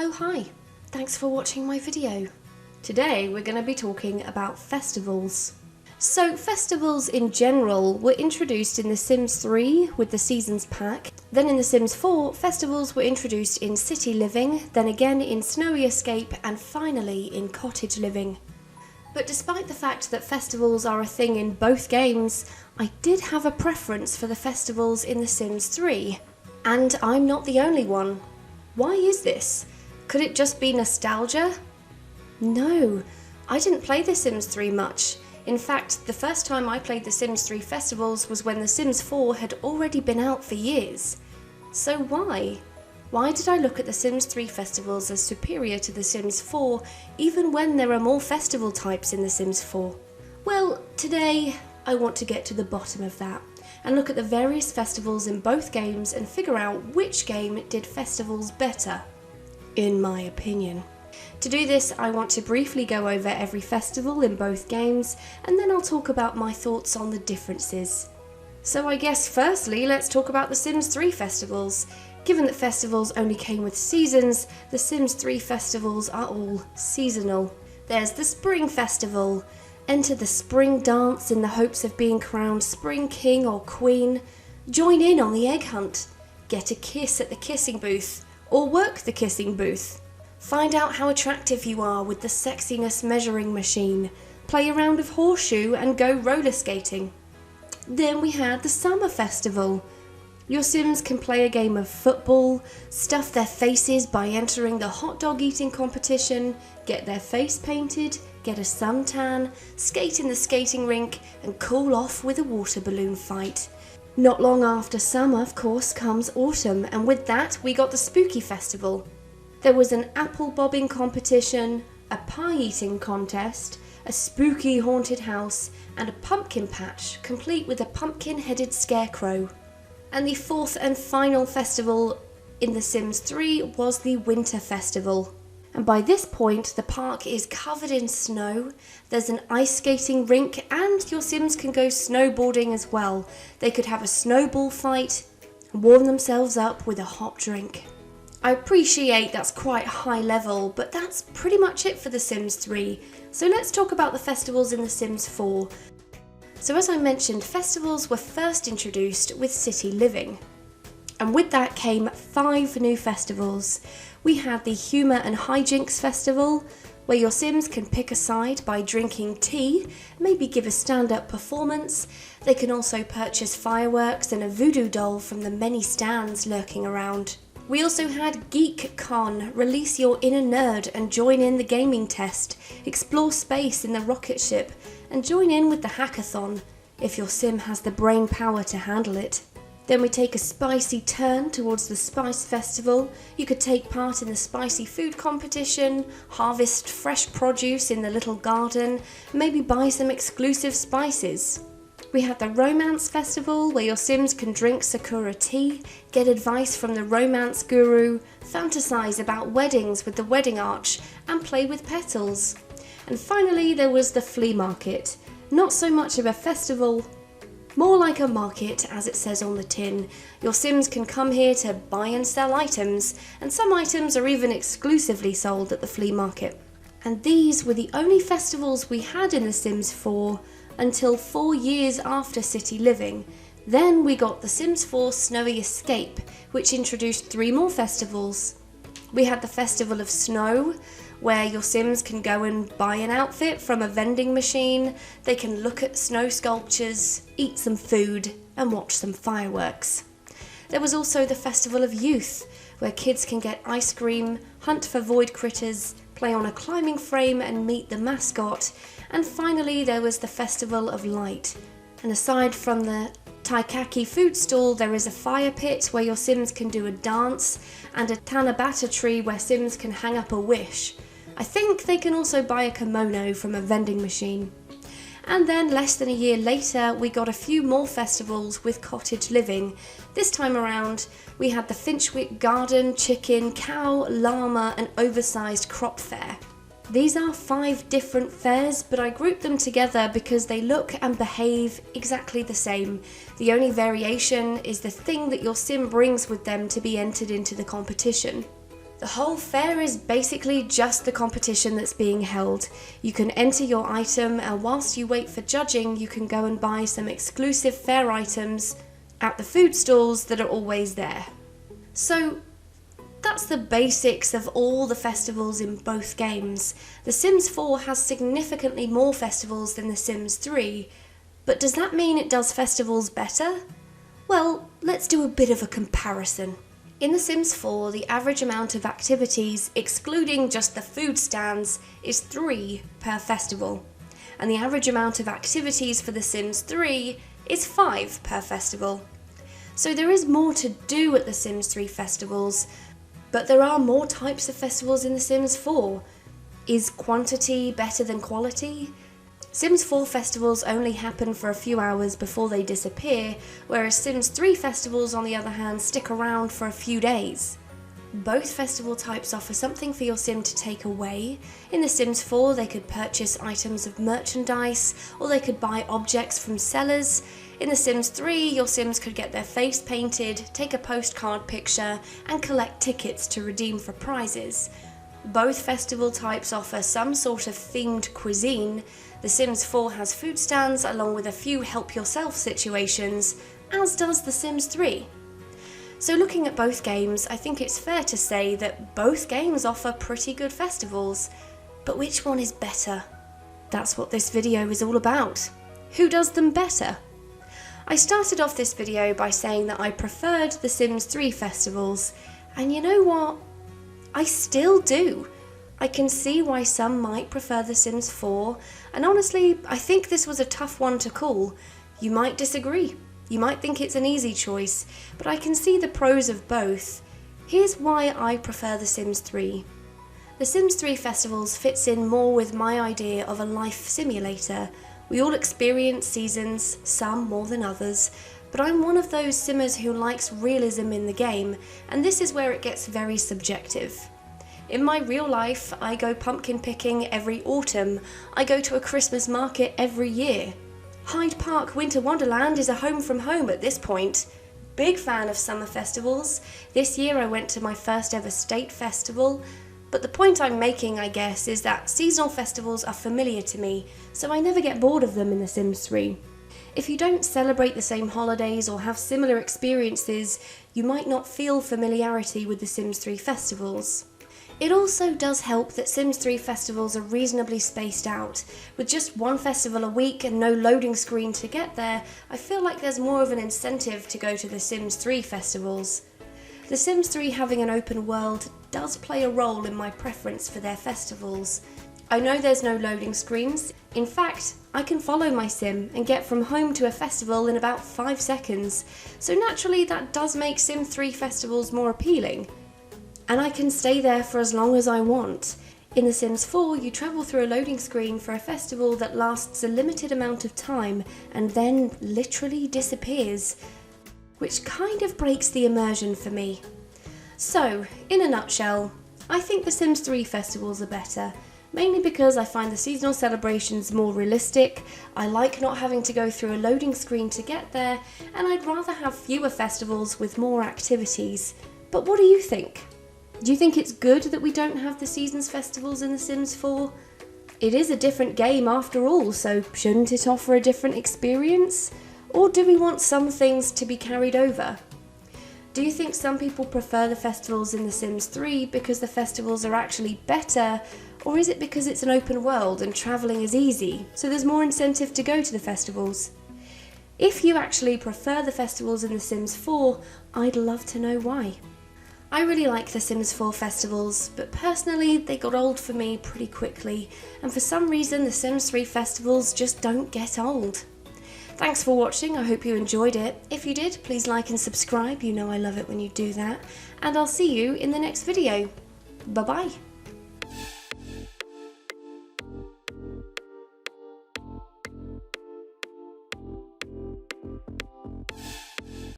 Oh hi, thanks for watching my video. Today we're going to be talking about festivals. So festivals in general were introduced in The Sims 3 with the Seasons pack. Then in The Sims 4, festivals were introduced in City Living, then again in Snowy Escape, and finally in Cottage Living. But despite the fact that festivals are a thing in both games, I did have a preference for the festivals in The Sims 3. And I'm not the only one. Why is this? Could it just be nostalgia? No, I didn't play The Sims 3 much. In fact, the first time I played The Sims 3 festivals was when The Sims 4 had already been out for years. So why? Why did I look at The Sims 3 festivals as superior to The Sims 4, even when there are more festival types in The Sims 4? Well, today I want to get to the bottom of that, and look at the various festivals in both games and figure out which game did festivals better, in my opinion. To do this, I want to briefly go over every festival in both games, and then I'll talk about my thoughts on the differences. So I guess firstly, let's talk about The Sims 3 festivals. Given that festivals only came with seasons, The Sims 3 festivals are all seasonal. There's the Spring Festival. Enter the spring dance in the hopes of being crowned Spring King or Queen. Join in on the egg hunt. Get a kiss at the kissing booth, or work the kissing booth. Find out how attractive you are with the sexiness measuring machine. Play a round of horseshoe and go roller skating. Then we had the Summer Festival. Your Sims can play a game of football, stuff their faces by entering the hot dog eating competition, get their face painted, get a suntan, skate in the skating rink, and cool off with a water balloon fight. Not long after summer, of course, comes autumn, and with that we got the Spooky Festival. There was an apple bobbing competition, a pie eating contest, a spooky haunted house, and a pumpkin patch, complete with a pumpkin-headed scarecrow. And the fourth and final festival in The Sims 3 was the Winter Festival. And by this point, the park is covered in snow, there's an ice skating rink, and your Sims can go snowboarding as well. They could have a snowball fight and warm themselves up with a hot drink. I appreciate that's quite high level, but that's pretty much it for The Sims 3. So let's talk about the festivals in The Sims 4. So as I mentioned, festivals were first introduced with City Living. And with that came 5 new festivals. We had the Humour and Hijinks Festival, where your Sims can pick a side by drinking tea, maybe give a stand-up performance. They can also purchase fireworks and a voodoo doll from the many stands lurking around. We also had GeekCon, release your inner nerd and join in the gaming test, explore space in the rocket ship, and join in with the hackathon, if your Sim has the brain power to handle it. Then we take a spicy turn towards the Spice Festival. You could take part in the spicy food competition, harvest fresh produce in the little garden, maybe buy some exclusive spices. We had the Romance Festival, where your Sims can drink Sakura tea, get advice from the romance guru, fantasize about weddings with the wedding arch, and play with petals. And finally, there was the Flea Market. Not so much of a festival, more like a market, as it says on the tin. Your Sims can come here to buy and sell items, and some items are even exclusively sold at the flea market. And these were the only festivals we had in The Sims 4 until 4 years after City Living. Then we got The Sims 4 Snowy Escape, which introduced 3 more festivals. We had the Festival of Snow, where your Sims can go and buy an outfit from a vending machine, they can look at snow sculptures, eat some food, and watch some fireworks. There was also the Festival of Youth, where kids can get ice cream, hunt for void critters, play on a climbing frame and meet the mascot. And finally there was the Festival of Light. And aside from the Taikaki food stall, there is a fire pit where your Sims can do a dance, and a Tanabata tree where Sims can hang up a wish. I think they can also buy a kimono from a vending machine. And then less than a year later, we got a few more festivals with Cottage Living. This time around, we had the Finchwick Garden, Chicken, Cow, Llama, and Oversized Crop Fair. These are 5 different fairs, but I grouped them together because they look and behave exactly the same. The only variation is the thing that your Sim brings with them to be entered into the competition. The whole fair is basically just the competition that's being held. You can enter your item, and whilst you wait for judging, you can go and buy some exclusive fair items at the food stalls that are always there. So that's the basics of all the festivals in both games. The Sims 4 has significantly more festivals than The Sims 3, but does that mean it does festivals better? Well, let's do a bit of a comparison. In The Sims 4, the average amount of activities, excluding just the food stands, is 3 per festival, and the average amount of activities for The Sims 3 is 5 per festival. So there is more to do at The Sims 3 festivals, but there are more types of festivals in The Sims 4. Is quantity better than quality? Sims 4 festivals only happen for a few hours before they disappear, whereas Sims 3 festivals, on the other hand, stick around for a few days. Both festival types offer something for your sim to take away. In The Sims 4, they could purchase items of merchandise, or they could buy objects from sellers. In The Sims 3, your sims could get their face painted, take a postcard picture, and collect tickets to redeem for prizes. Both festival types offer some sort of themed cuisine. The Sims 4 has food stands along with a few help-yourself situations, as does The Sims 3. So looking at both games, I think it's fair to say that both games offer pretty good festivals. But which one is better? That's what this video is all about. Who does them better? I started off this video by saying that I preferred The Sims 3 festivals, and you know what? I still do. I can see why some might prefer The Sims 4, and honestly, I think this was a tough one to call. You might disagree. You might think it's an easy choice, but I can see the pros of both. Here's why I prefer The Sims 3. The Sims 3 festivals fits in more with my idea of a life simulator. We all experience seasons, some more than others, but I'm one of those simmers who likes realism in the game, and this is where it gets very subjective. In my real life, I go pumpkin picking every autumn. I go to a Christmas market every year. Hyde Park Winter Wonderland is a home from home at this point. Big fan of summer festivals. This year I went to my first ever state festival. But the point I'm making, I guess, is that seasonal festivals are familiar to me, so I never get bored of them in The Sims 3. If you don't celebrate the same holidays or have similar experiences, you might not feel familiarity with The Sims 3 festivals. It also does help that Sims 3 festivals are reasonably spaced out. With just one festival a week and no loading screen to get there, I feel like there's more of an incentive to go to The Sims 3 festivals. The Sims 3 having an open world does play a role in my preference for their festivals. I know there's no loading screens. In fact, I can follow my sim and get from home to a festival in about 5 seconds, so naturally that does make Sim 3 festivals more appealing. And I can stay there for as long as I want. In The Sims 4, you travel through a loading screen for a festival that lasts a limited amount of time and then literally disappears, which kind of breaks the immersion for me. So, in a nutshell, I think The Sims 3 festivals are better, mainly because I find the seasonal celebrations more realistic, I like not having to go through a loading screen to get there, and I'd rather have fewer festivals with more activities. But what do you think? Do you think it's good that we don't have the seasons festivals in The Sims 4? It is a different game after all, so shouldn't it offer a different experience? Or do we want some things to be carried over? Do you think some people prefer the festivals in The Sims 3 because the festivals are actually better, or is it because it's an open world and travelling is easy, so there's more incentive to go to the festivals? If you actually prefer the festivals in The Sims 4, I'd love to know why. I really like The Sims 4 festivals, but personally they got old for me pretty quickly, and for some reason The Sims 3 festivals just don't get old. Thanks for watching, I hope you enjoyed it. If you did, please like and subscribe, you know I love it when you do that, and I'll see you in the next video. Bye bye!